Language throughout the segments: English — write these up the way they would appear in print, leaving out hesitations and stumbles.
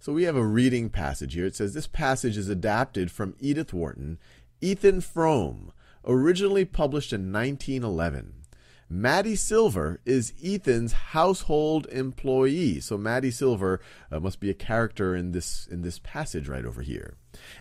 So we have a reading passage here. It says this passage is adapted from Edith Wharton, Ethan Frome, originally published in 1911. Maddie Silver is Ethan's household employee. So Maddie Silver must be a character in this passage right over here.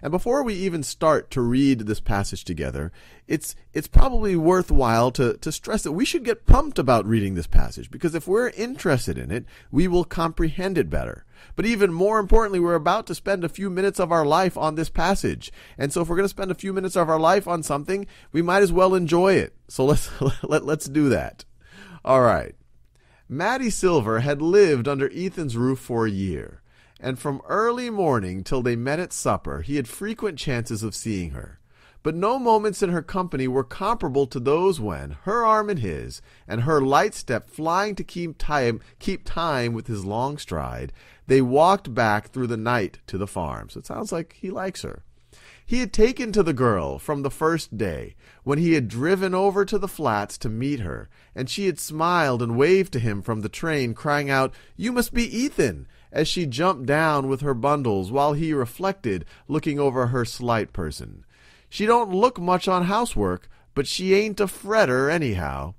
And before we even start to read this passage together, it's probably worthwhile to stress that we should get pumped about reading this passage, because if we're interested in it, we will comprehend it better. But even more importantly, we're about to spend a few minutes of our life on this passage. And so if we're going to spend a few minutes of our life on something, we might as well enjoy it. So let's do that. All right. Maddie Silver had lived under Ethan's roof for a year, and from early morning till they met at supper, he had frequent chances of seeing her. But no moments in her company were comparable to those when, her arm in his, and her light step flying to keep time with his long stride, they walked back through the night to the farm. So it sounds like he likes her. He had taken to the girl from the first day, when he had driven over to the flats to meet her, and she had smiled and waved to him from the train, crying out, "You must be Ethan," as she jumped down with her bundles, while he reflected, looking over her slight person. "She don't look much on housework, but she ain't a fretter anyhow."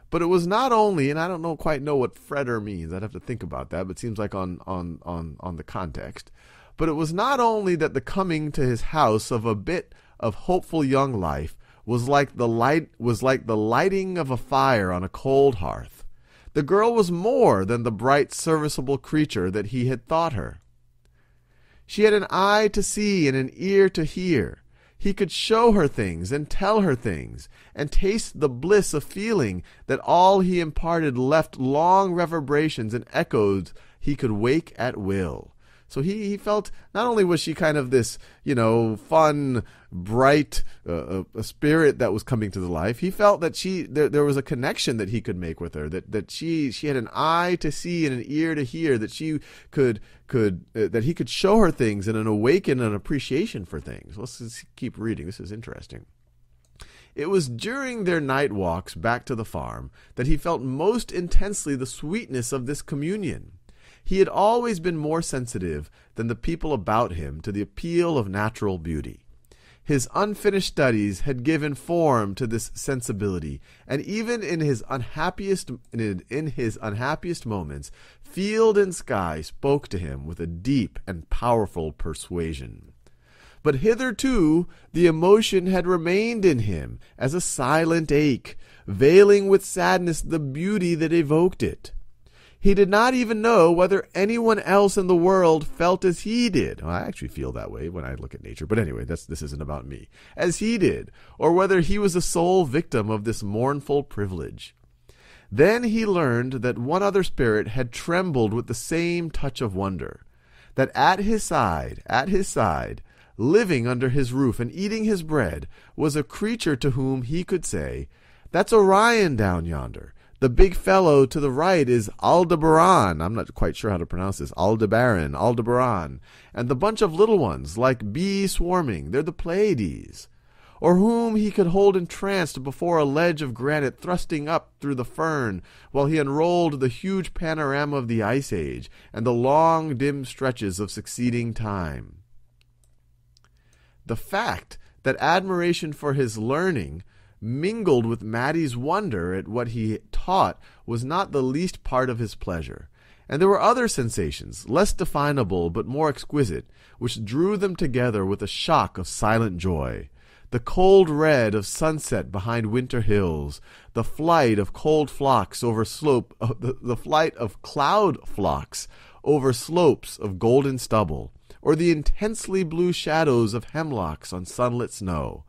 But it was not only, and I don't quite know what fretter means, I'd have to think about that, but it seems like on the context. But it was not only that the coming to his house of a bit of hopeful young life was like the lighting of a fire on a cold hearth. The girl was more than the bright, serviceable creature that he had thought her. She had an eye to see and an ear to hear. He could show her things and tell her things, and taste the bliss of feeling that all he imparted left long reverberations and echoes he could wake at will. So he felt not only was she kind of this, fun, bright spirit that was coming to the life, he felt that there was a connection that he could make with her, that she had an eye to see and an ear to hear, that she that he could show her things and an awaken an appreciation for things. Let's just keep reading. This is interesting. It was during their night walks back to the farm that he felt most intensely the sweetness of this communion. He had always been more sensitive than the people about him to the appeal of natural beauty. His unfinished studies had given form to this sensibility, and even in his unhappiest moments, field and sky spoke to him with a deep and powerful persuasion. But hitherto the emotion had remained in him as a silent ache, veiling with sadness the beauty that evoked it. He did not even know whether anyone else in the world felt as he did. Well, I actually feel that way when I look at nature. But anyway, this isn't about me. As he did, or whether he was the sole victim of this mournful privilege. Then he learned that one other spirit had trembled with the same touch of wonder. That at his side, living under his roof and eating his bread, was a creature to whom he could say, "That's Orion down yonder. The big fellow to the right is Aldebaran." I'm not quite sure how to pronounce this. Aldebaran. And the bunch of little ones, like bees swarming, they're the Pleiades. Or whom he could hold entranced before a ledge of granite thrusting up through the fern, while he unrolled the huge panorama of the Ice Age and the long, dim stretches of succeeding time. The fact that admiration for his learning mingled with Maddie's wonder at what he taught was not the least part of his pleasure. And there were other sensations, less definable but more exquisite, which drew them together with a shock of silent joy. The cold red of sunset behind winter hills, the flight of cloud flocks over slopes of golden stubble, or the intensely blue shadows of hemlocks on sunlit snow.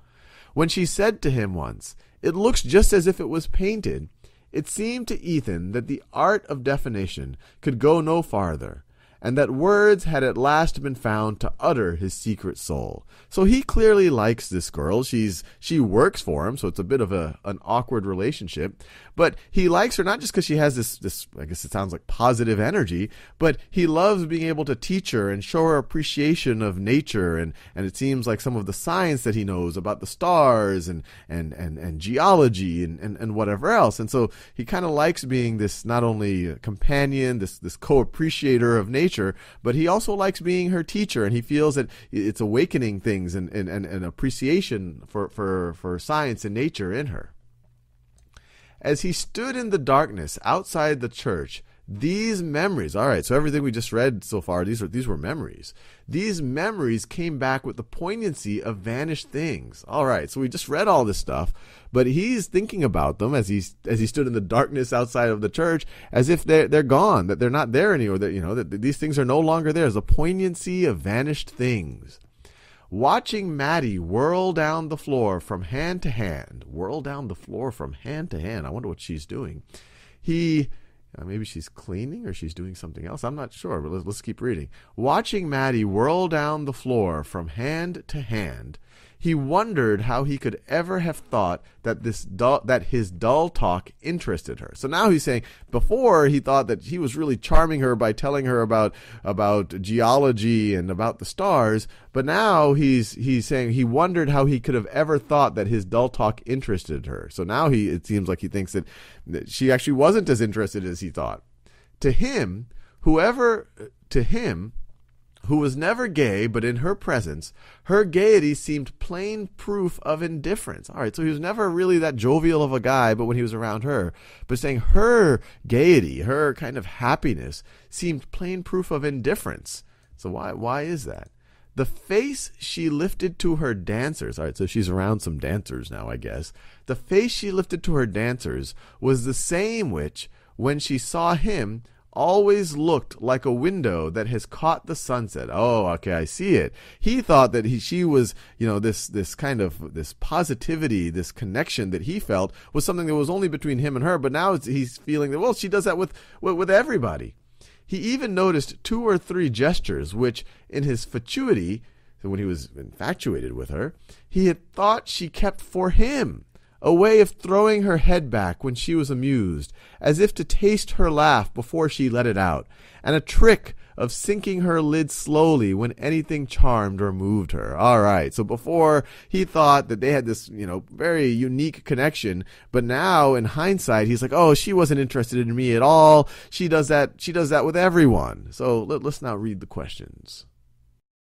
When she said to him once, "It looks just as if it was painted," it seemed to Ethan that the art of definition could go no farther, and that words had at last been found to utter his secret soul. So he clearly likes this girl. She works for him, so it's a bit of an awkward relationship. But he likes her not just because she has this, I guess it sounds like positive energy, but he loves being able to teach her and show her appreciation of nature, and it seems like some of the science that he knows about the stars and geology and whatever else. And so he kind of likes being this not only companion, this co-appreciator of nature, nature, but he also likes being her teacher, and he feels that it's awakening things and appreciation for science and nature in her. As he stood in the darkness outside the church, these memories, all right, so everything we just read so far, these were memories. These memories came back with the poignancy of vanished things. All right, so we just read all this stuff, but he's thinking about them as he stood in the darkness outside of the church, as if they're gone, that they're not there anymore, that these things are no longer there. There's a poignancy of vanished things. Watching Maddie whirl down the floor from hand to hand. Whirl down the floor from hand to hand. I wonder what she's doing. Maybe she's cleaning or she's doing something else. I'm not sure, but let's keep reading. Watching Maddie whirl down the floor from hand to hand, he wondered how he could ever have thought that his dull talk interested her. So now he's saying, before he thought that he was really charming her by telling her about geology and about the stars, but now he's saying he wondered how he could have ever thought that his dull talk interested her. So now it seems like he thinks that she actually wasn't as interested as he thought. To him, who was never gay, but in her presence, her gaiety seemed plain proof of indifference. All right, so he was never really that jovial of a guy, but when he was around her. But saying her gaiety, her kind of happiness, seemed plain proof of indifference. So why is that? The face she lifted to her dancers, all right, so she's around some dancers now, I guess. The face she lifted to her dancers was the same which, when she saw him, always looked like a window that has caught the sunset. Oh, okay, I see it. He thought that she was, this kind of this positivity, this connection that he felt was something that was only between him and her. But now he's feeling that, well, she does that with everybody. He even noticed 2 or 3 gestures which, in his fatuity, when he was infatuated with her, he had thought she kept for him. A way of throwing her head back when she was amused, as if to taste her laugh before she let it out, and a trick of sinking her lid slowly when anything charmed or moved her. All right, so before he thought that they had this, very unique connection, but now in hindsight, he's like, oh, she wasn't interested in me at all. She does that with everyone. So let's now read the questions.